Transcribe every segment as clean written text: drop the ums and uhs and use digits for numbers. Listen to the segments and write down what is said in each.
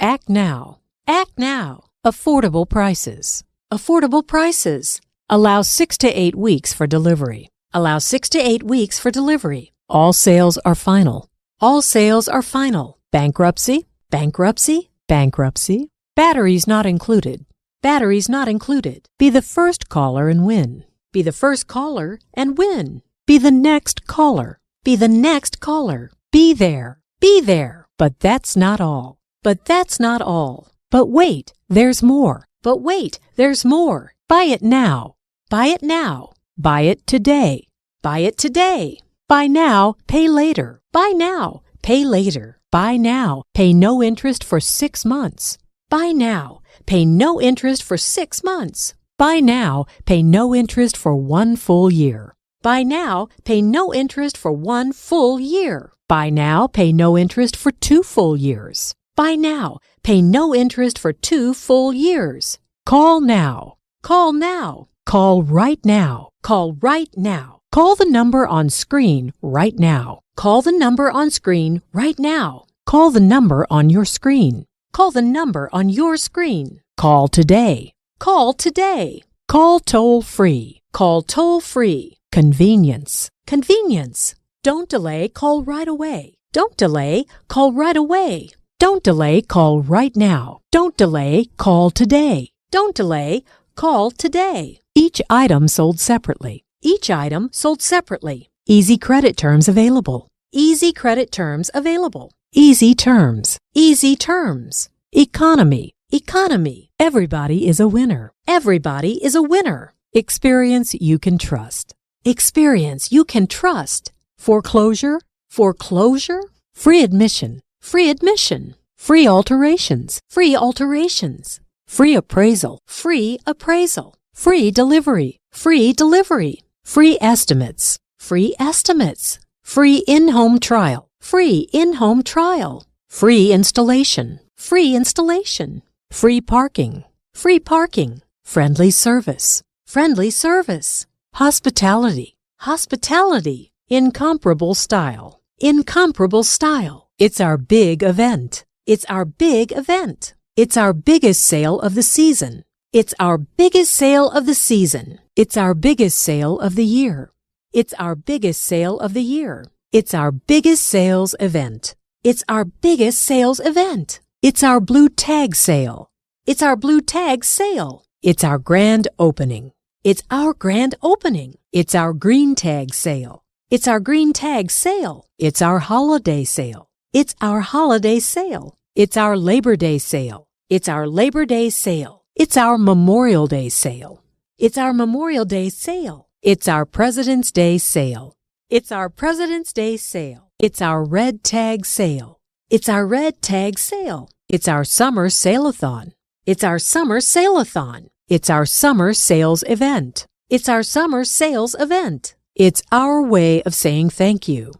Act now. Act now. Affordable prices. Affordable prices. Allow 6 to 8 weeks for delivery. Allow 6 to 8 weeks for delivery. All sales are final. All sales are final. Bankruptcy. Bankruptcy. Bankruptcy. Batteries not included. Batteries not included. Be the first caller and win. Be the first caller and win. Be the next caller. Be the next caller. Be there. Be there. But that's not all. But that's not all. But wait, there's more. But wait, there's more. Buy it now. Buy it now. Buy it today. Buy it today. Buy now, pay later. Buy now, pay later. Buy now, pay no interest for 6 months. Buy now, pay no interest for 6 months. Buy now, pay no interest for 1 full year. Buy now, pay no interest for 1 full year. Buy now, pay no interest for 2 full years. Buy now, pay no interest for 2 full years. Call now. Call now. Call right now. Call right now. Call the number on screen right now. Call the number on screen right now. Call the number on your screen. Call the number on your screen. Call today. Call today. Call toll-free. Call toll-free. Convenience. Convenience. Don't delay, call right away. Don't delay, call right away. Don't delay, call right now. Don't delay, call today. Don't delay, call today. Each item sold separately. Each item sold separately. Easy credit terms available. Easy credit terms available. Easy terms. Easy terms. Economy. Economy. Everybody is a winner. Everybody is a winner. Experience you can trust. Experience you can trust. Foreclosure. Foreclosure. Free admission. Free admission. Free alterations. Free alterations. Free appraisal. Free appraisal. Free delivery. Free delivery. Free estimates. Free estimates. Free in-home trial. Free in-home trial. Free installation. Free installation. Free parking. Free parking. Friendly service. Friendly service. Hospitality. Hospitality. Incomparable style. Incomparable style. It's our big event. It's our big event. It's our biggest sale of the season. It's our biggest sale of the season. It's our biggest sale of the year. It's our biggest sale of the year. It's our biggest sales event. It's our biggest sales event. It's our blue tag sale. It's our blue tag sale. It's our grand opening. It's our grand opening. It's our green tag sale. It's our green tag sale. It's our holiday sale. It's our holiday sale. It's our Labor Day sale. It's our Labor Day sale. It's our Memorial Day sale. It's our Memorial Day sale. It's our President's Day sale. It's our President's Day sale. It's our red tag sale. It's our red tag sale. It's our summer sale-a-thon. It's our summer sale-a-thon. It's our summer sales event. It's our summer sales event. It's our way of saying thank you.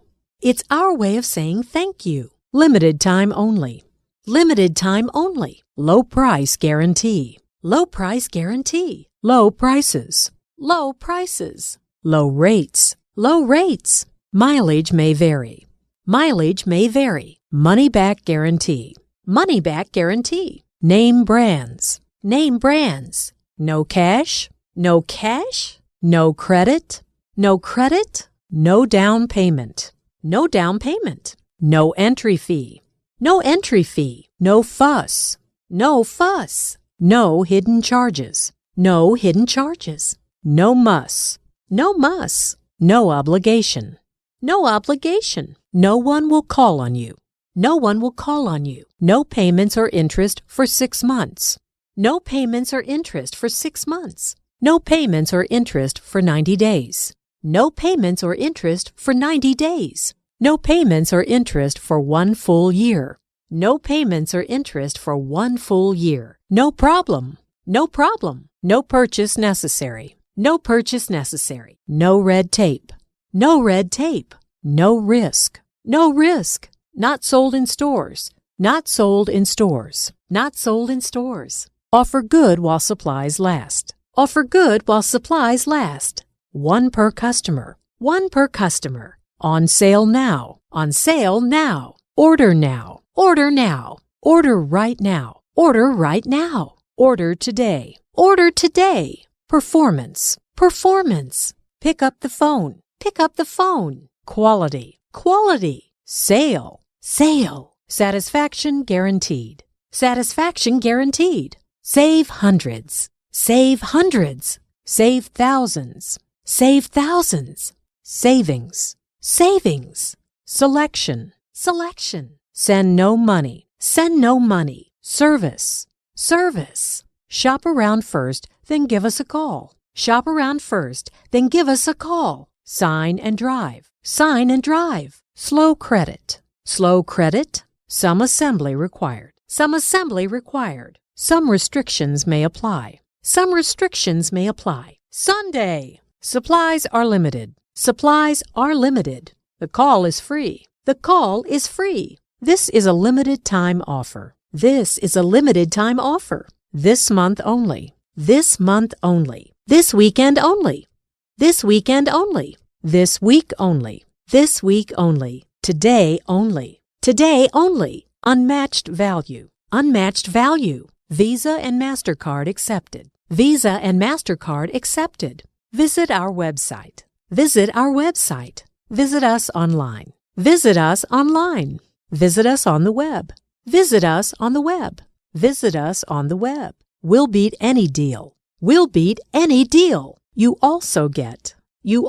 It's our way of saying thank you. Limited time only. Limited time only. Low price guarantee. Low price guarantee. Low prices. Low prices. Low rates. Low rates. Mileage may vary. Mileage may vary. Money back guarantee. Money back guarantee. Name brands. Name brands. No cash. No cash. No credit. No credit. No down payment. No down payment. No entry fee. No entry fee. No fuss. No fuss. No hidden charges. No hidden charges. No muss. No muss. No obligation. No obligation. No one will call on you. No one will call on you. No payments or interest for 6 months. No payments or interest for 6 months. No payments or interest for 90 days. No payments or interest for 90 days. No payments or interest for 1 full year. No payments or interest for 1 full year. No problem. No problem. No purchase necessary. No purchase necessary. No red tape. No red tape. No risk. No risk. Not sold in stores. Not sold in stores. Not sold in stores. Offer good while supplies last. Offer good while supplies last. 1 per customer. 1 per customer. On sale now. On sale now. Order now. Order now. Order right now. Order right now. Order today. Order today. Performance. Performance. Pick up the phone. Pick up the phone. Quality. Quality. Sale. Sale. Satisfaction guaranteed. Satisfaction guaranteed. Save hundreds. Save hundreds. Save thousands. Save thousands. Savings. Savings. Selection. Selection. Send no money. Send no money. Service. Service. Shop around first, then give us a call. Shop around first, then give us a call. Sign and drive. Sign and drive. Slow credit. Slow credit. Some assembly required. Some assembly required. Some restrictions may apply. Some restrictions may apply. Sunday. Supplies are limited. Supplies are limited. The call is free. The call is free. This is a limited time offer. This is a limited time offer. This month only. This month only. This weekend only. This weekend only. This week only. This week only. Today only. Today only. Unmatched value. Unmatched value. Visa and MasterCard accepted. Visa and MasterCard accepted. Visit our website. Visit our website. Visit us online. Visit us online. Visit us on the web. Visit us on the web. Visit us on the web. We'll beat any deal. We'll beat any deal. You also get. You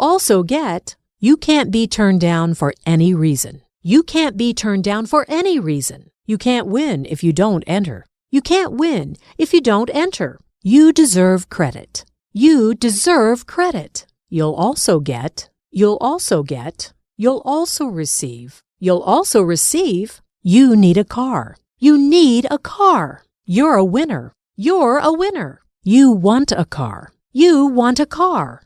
can't be turned down for any reason. You can't be turned down for any reason. You can't win if you don't enter. You can't win if you don't enter. You deserve credit. You deserve credit. You'll also get. You'll also get. You'll also receive. You'll also receive. You need a car. You need a car. You're a winner. You're a winner. You want a car. You want a car.